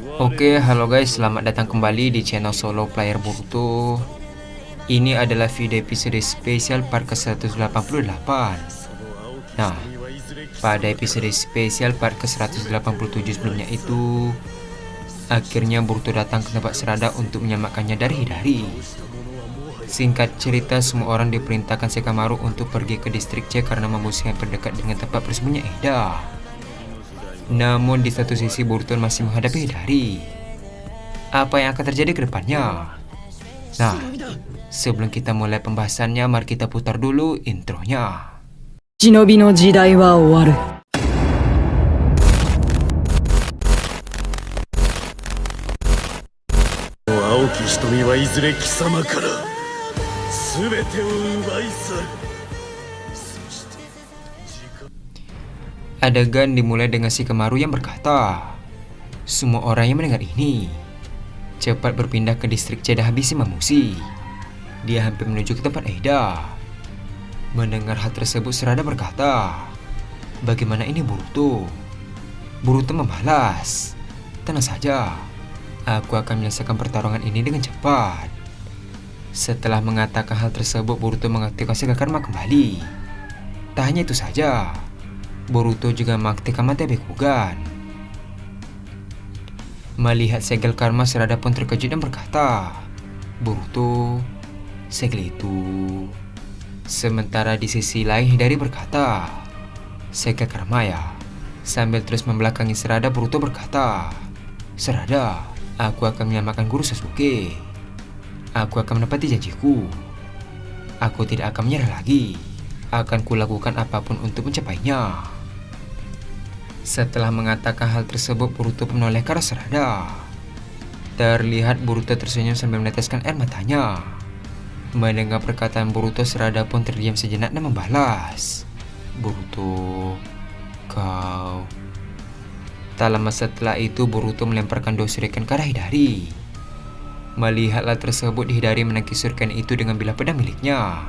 Oke, halo guys, selamat datang kembali di channel Solo Player Boruto. Ini adalah video episode spesial part ke-188. Nah, pada episode spesial part ke-187 sebelumnya itu, akhirnya Boruto datang ke tempat Serada untuk menyelamatkannya dari Hidari. Singkat cerita, semua orang diperintahkan Shikamaru untuk pergi ke distrik C karena musuh yang terdekat dengan tempat bersembunyi Eda. Namun di satu sisi Boruto masih menghadapi Hidari. Apa yang akan terjadi ke depannya? Nah, sebelum kita mulai pembahasannya, mari kita putar dulu intronya. Shinobi no jidai wa owaru. 青き瞳はいずれ貴様から全てを奪い去る。 Adegan dimulai dengan Shikamaru yang berkata, semua orang yang mendengar ini cepat berpindah ke distrik C dan habisi Mamushi. Dia hampir menuju ke tempat Eda. Mendengar hal tersebut, Serada berkata, bagaimana ini Boruto? Boruto membalas, tenang saja, aku akan menyelesaikan pertarungan ini dengan cepat. Setelah mengatakan hal tersebut, Boruto mengaktifkan segel karma kembali. Tak hanya itu saja, Boruto juga mengaktifkan mata Byakugan. Melihat segel karma, Serada pun terkejut dan berkata, Boruto, segel itu. Sementara di sisi lain Hidari berkata, segel karma ya. Sambil terus membelakangi Serada, Boruto berkata, Serada, aku akan menyelamatkan guru Sasuke. Aku akan menepati janjiku. Aku tidak akan menyerah lagi. Akan kulakukan apapun untuk mencapainya. Setelah mengatakan hal tersebut, Boruto pun menoleh ke arah Serada. Terlihat Boruto tersenyum sambil meneteskan air matanya. Mendengar perkataan Boruto, Serada pun terdiam sejenak dan membalas, Boruto, kau. Tak lama setelah itu, Boruto melemparkan 2 shuriken ke arah Hidari. Melihatlah tersebut, Hidari menangkis shuriken itu dengan bilah pedang miliknya.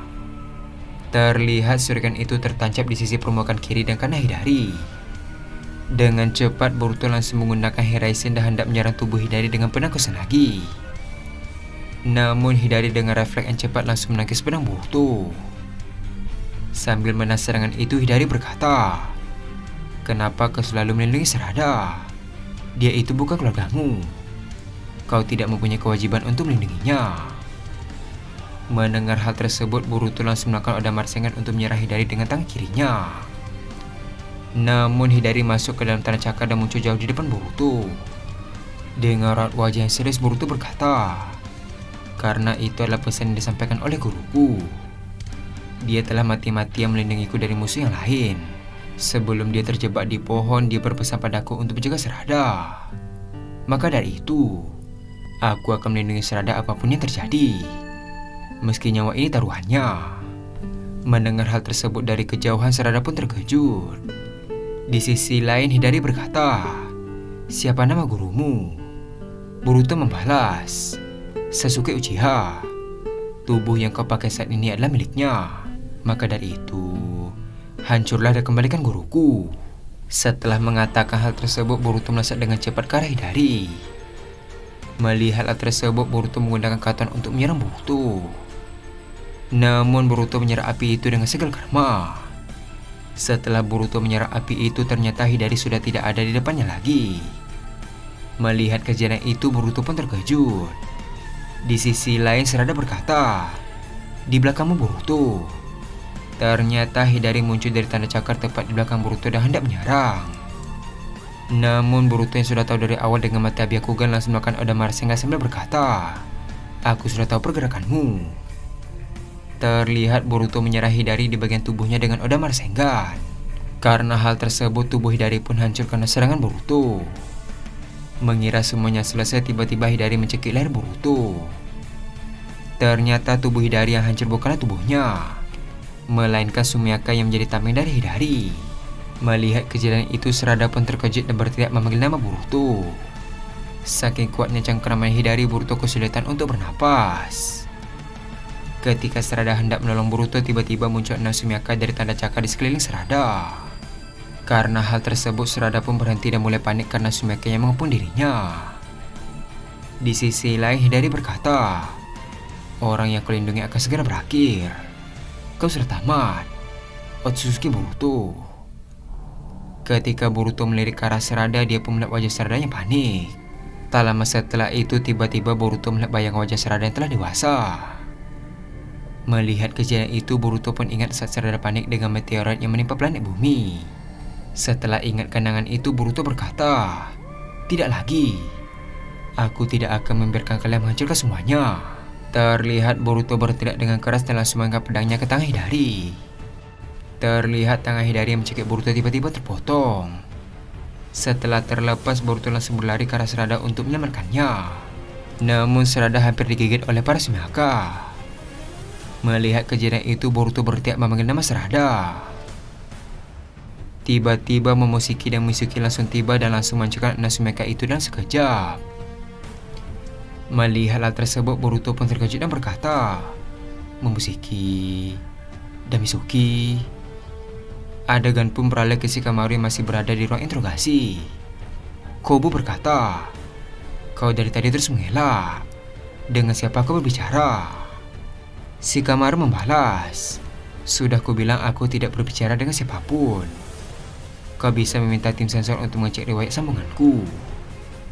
Terlihat shuriken itu tertancap di sisi permukaan kiri dan kanan Hidari. Dengan cepat, Boruto langsung menggunakan Hiraisen dan hendak menyerang tubuh Hidari dengan pedang Kusanagi. Namun Hidari dengan refleks yang cepat langsung menangkis pedang Boruto. Sambil menahan serangan itu, Hidari berkata, kenapa kau selalu melindungi Serada? Dia itu bukan keluargamu. Kau tidak mempunyai kewajiban untuk melindunginya. Mendengar hal tersebut, Boruto langsung melakukan Oda Marsengan untuk menyerang Hidari dengan tangan kirinya. Namun Hidari masuk ke dalam tanah cakar dan muncul jauh di depan Boruto. Dengan raut wajah yang serius, Boruto berkata, karena itu adalah pesan yang disampaikan oleh guruku. Dia telah mati-matian melindungiku dari musuh yang lain. Sebelum dia terjebak di pohon, dia berpesan padaku untuk menjaga Serada. Maka dari itu, aku akan melindungi Serada apapun yang terjadi, meski nyawa ini taruhannya. Mendengar hal tersebut dari kejauhan, Serada pun terkejut. Di sisi lain, Hidari berkata, siapa nama gurumu? Boruto membalas, Sasuke Uchiha. Tubuh yang kau pakai saat ini adalah miliknya. Maka dari itu, hancurlah dan kembalikan guruku. Setelah mengatakan hal tersebut, Boruto melesat dengan cepat ke arah Hidari. Melihat hal tersebut, Boruto menggunakan katan untuk menyerang Boruto. Namun Boruto menyerang api itu dengan segel karma. Setelah Boruto menyerang api itu, ternyata Hidari sudah tidak ada di depannya lagi. Melihat kejadian itu, Boruto pun terkejut. Di sisi lain, Serada berkata, di belakangmu Boruto. Ternyata Hidari muncul dari tanda cakar tepat di belakang Boruto dan hendak menyerang. Namun Boruto yang sudah tahu dari awal dengan mata Byakugan langsung melakukan Oda Marsengan sambil berkata, aku sudah tahu pergerakanmu. Terlihat Boruto menyerang Hidari di bagian tubuhnya dengan Oda Marsengan. Karena hal tersebut, tubuh Hidari pun hancur karena serangan Boruto. Mengira semuanya selesai, tiba-tiba Hidari mencekik leher Boruto. Ternyata tubuh Hidari yang hancur bukanlah tubuhnya, melainkan Sumiaka yang menjadi tameng dari Hidari. Melihat kejadian itu, Serada pun terkejut dan berteriak memanggil nama Boruto. Saking kuatnya cengkeraman Hidari, Boruto kesulitan untuk bernapas. Ketika Serada hendak menolong Boruto, tiba-tiba muncul 6 Sumiaka dari tanda cakar di sekeliling Serada. Karena hal tersebut, Serada pun berhenti dan mulai panik karena Sumiaka yang mengepung dirinya. Di sisi lain Hidari berkata, orang yang kau lindungi akan segera berakhir. Kau sudah tamat, Otsutsuki Boruto. Ketika Boruto melirik ke arah Sarada, dia pun melihat wajah Sarada yang panik. Tak lama setelah itu, tiba-tiba Boruto melihat bayangan wajah Sarada yang telah dewasa. Melihat kejadian itu, Boruto pun ingat saat Sarada panik dengan meteorit yang menimpa planet bumi. Setelah ingat kenangan itu, Boruto berkata, tidak lagi. Aku tidak akan membiarkan kalian menghancurkan semuanya. Terlihat Boruto berteriak dengan keras dan langsung mengangkat pedangnya ke tangan Hidari. Terlihat tangan Hidari yang mencekik Boruto tiba-tiba terpotong. Setelah terlepas, Boruto langsung berlari ke arah Sarada untuk menyelamatkannya. Namun Sarada hampir digigit oleh para Sumiyaka. Melihat kejadian itu, Boruto berteriak memanggil nama Sarada. Tiba-tiba Momoshiki dan Mitsuki langsung tiba dan langsung menghancurkan 6 Sumiyaka itu dalam sekejap. Melihat hal tersebut, Boruto pun terkejut dan berkata, Momoshiki dan Mitsuki. Adegan pun beralih ke Shikamaru yang masih berada di ruang interogasi. Kobu berkata, kau dari tadi terus mengelak. Dengan siapa kau berbicara? Shikamaru membalas, sudah kubilang aku tidak berbicara dengan siapapun. Kau bisa meminta tim sensor untuk mengecek riwayat sambunganku.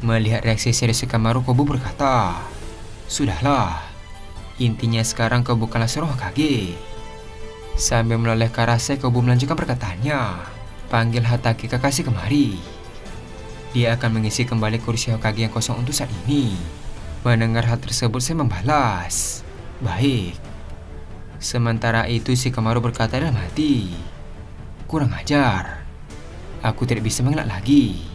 Melihat reaksi serius Shikamaru, Kobu berkata, sudahlah, intinya sekarang kau bukanlah seorang Hokage. Sambil menoleh ke arah saya, Kobu melanjutkan perkataannya, panggil Hatake Kakashi kemari. Dia akan mengisi kembali kursi Hokage yang kosong untuk saat ini. Mendengar hal tersebut, saya membalas, baik. Sementara itu Shikamaru berkata dalam hati, kurang ajar, aku tidak bisa mengelak lagi.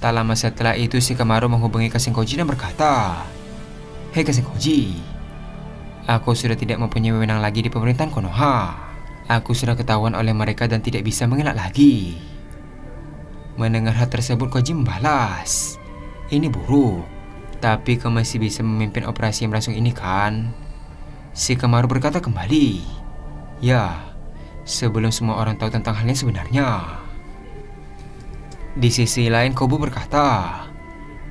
Tak lama setelah itu, Shikamaru menghubungi Kassenkoji dan berkata, hei Kassenkoji, aku sudah tidak mempunyai wewenang lagi di pemerintahan Konoha. Aku sudah ketahuan oleh mereka dan tidak bisa mengelak lagi. Mendengar hal tersebut, Koji membalas, ini buruk, tapi kau masih bisa memimpin operasi yang berlangsung ini kan? Shikamaru berkata kembali, ya, sebelum semua orang tahu tentang hal yang sebenarnya. Di sisi lain, Kobu berkata,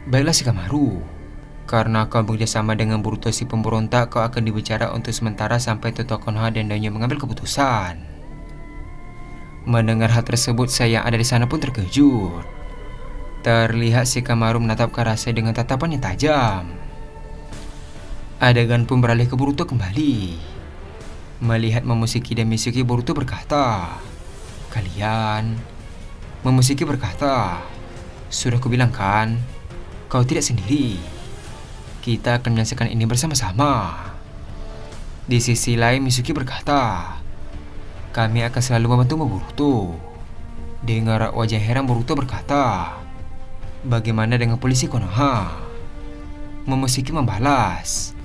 baiklah Shikamaru, karena kau bekerjasama dengan Boruto si pemberontak, kau akan dibicara untuk sementara sampai Tetua Konoha dan daunnya mengambil keputusan. Mendengar hal tersebut, saya yang ada di sana pun terkejut. Terlihat Shikamaru menatap ke arah saya dengan tatapan yang tajam. Adegan pun beralih ke Boruto kembali. Melihat Momoshiki dan Mitsuki, Boruto berkata, kalian... Momoshiki berkata, sudah kubilang kan, kau tidak sendiri. Kita akan menyelesaikan ini bersama-sama. Di sisi lain, Mitsuki berkata, kami akan selalu membantu Boruto. Dengar wajah heran, Boruto berkata, bagaimana dengan polisi Konoha? Momoshiki membalas,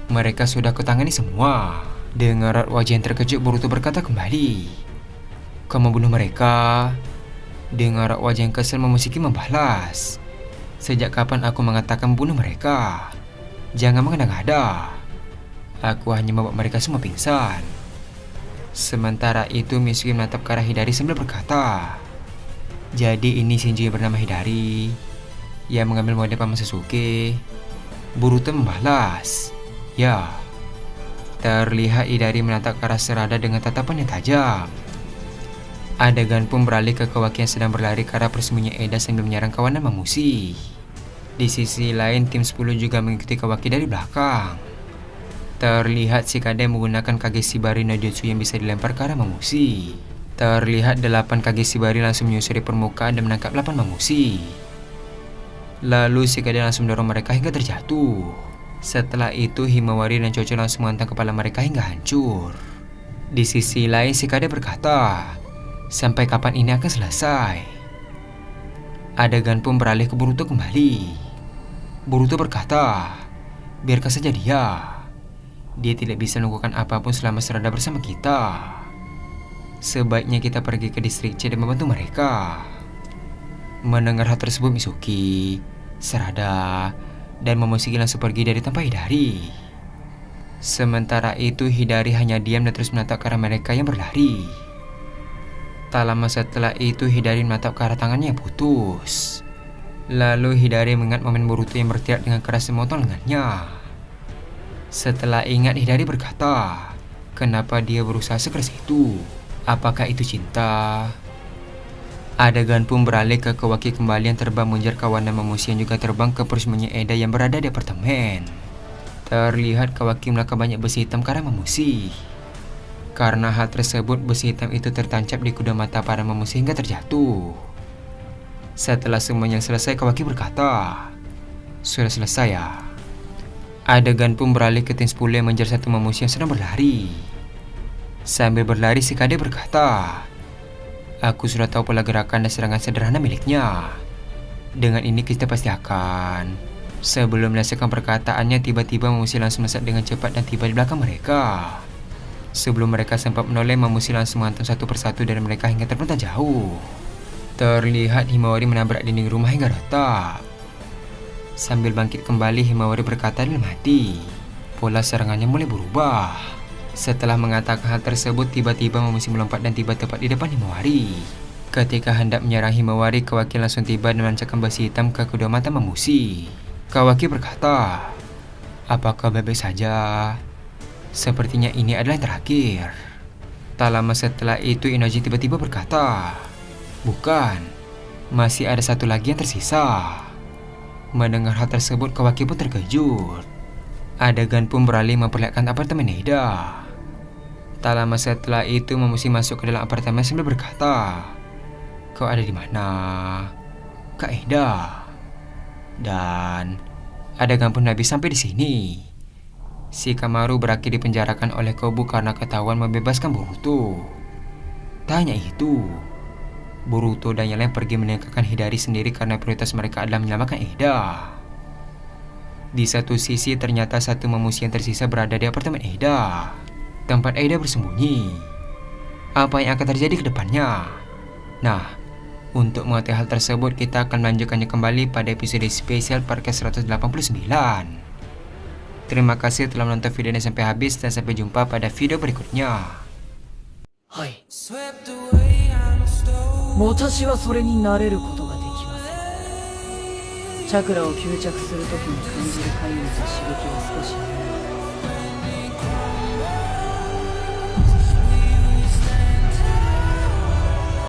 mereka sudah kutangani semua. Dengar wajah yang terkejut, Boruto berkata kembali, kau membunuh mereka? Dengar wajah yang kesal, Momoshiki membalas, sejak kapan aku mengatakan bunuh mereka? Jangan mengada-ngada. Aku hanya membuat mereka semua pingsan. Sementara itu, Mitsuki menatap ke arah Hidari sambil berkata, jadi ini Shinji yang bernama Hidari yang mengambil model Paman Sasuke? Boruto membalas, ya. Terlihat Hidari menatap ke arah Sarada dengan tatapan yang tajam. Adegan pun beralih ke Kawaki yang sedang berlari ke arah persembunyian Eda sambil menyerang kawanan Mamushi. Di sisi lain, tim 10 juga mengikuti Kawaki dari belakang. Terlihat Shikade menggunakan Kage Shibari no Jutsu yang bisa dilempar ke arah Mamushi. Terlihat 8 Kage Shibari langsung menyusuri permukaan dan menangkap 8 Mamushi. Lalu Shikade langsung mendorong mereka hingga terjatuh. Setelah itu Himawari dan Chocho langsung menghantam kepala mereka hingga hancur. Di sisi lain, Shikade berkata, sampai kapan ini akan selesai? Adegan pun beralih ke Boruto kembali. Boruto berkata, biarkan saja dia. Dia tidak bisa melakukan apapun selama Sarada bersama kita. Sebaiknya kita pergi ke distrik C dan membantu mereka. Mendengar hal tersebut, Mitsuki, Sarada, dan Momoshiki langsung pergi dari tempat Hidari. Sementara itu, Hidari hanya diam dan terus menatap ke arah mereka yang berlari. Tak lama setelah itu, Hidari menatap ke arah tangannya yang putus. Lalu Hidari mengingat momen Boruto yang berteriak dengan keras memotong lengannya. Setelah ingat, Hidari berkata, kenapa dia berusaha sekeras itu? Apakah itu cinta? Adegan pun beralih ke Kawaki kembali yang terbang mengejar kawanan mamusi yang juga terbang ke persembunyian Eda yang berada di apartemen. Terlihat Kawaki melakukan banyak besi hitam ke arah mamusi. Karena hal tersebut, besi hitam itu tertancap di kedua mata para mamusi hingga terjatuh. Setelah semuanya selesai, Kawaki berkata, sudah selesai ya. Adegan pun beralih ke tim 10 yang mengejar satu mamusi yang sedang berlari. Sambil berlari, si Kade berkata, aku sudah tahu pola gerakan dan serangan sederhana miliknya. Dengan ini kita pasti akan. Sebelum menyelesaikan perkataannya, tiba-tiba mamusi langsung melesat dengan cepat dan tiba di belakang mereka. Sebelum mereka sempat menoleh, mamusi langsung menghantam satu persatu dari mereka hingga terpental jauh. Terlihat Himawari menabrak dinding rumah hingga retak. Sambil bangkit kembali, Himawari berkata dalam hati, pola serangannya mulai berubah. Setelah mengatakan hal tersebut, tiba-tiba mamusi melompat dan tiba tepat di depan Himawari. Ketika hendak menyerang Himawari, Kawaki langsung tiba dan melancarkan besi hitam ke kedua mata mamusi. Kawaki berkata, apakah baik-baik saja? Sepertinya ini adalah yang terakhir. Tak lama setelah itu, Inoji tiba-tiba berkata, bukan, masih ada satu lagi yang tersisa. Mendengar hal tersebut, Kawaki pun terkejut. Adegan pun beralih memperlihatkan apartemen Eda. Tak lama setelah itu, mamusi masuk ke dalam apartemen sambil berkata, kau ada di mana, Kak Eda? Dan adegan pun habis sampai di sini. Shikamaru berakhir dipenjarakan oleh Kobu karena ketahuan membebaskan Boruto. Tak hanya itu, Boruto dan yang lain pergi meninggalkan Hidari sendiri karena prioritas mereka adalah menyelamatkan Eda. Di satu sisi, ternyata satu mamusi yang tersisa berada di apartemen Eda, tempat Eda bersembunyi. Apa yang akan terjadi ke depannya? Nah, untuk mengetahui hal tersebut, kita akan melanjutkannya kembali pada episode spesial Podcast 189. Terima kasih telah menonton video ini sampai habis dan sampai jumpa pada video berikutnya. はい。私はそれになれることができます。チャクラを吸着するときに感じる痒みと刺激は少しある。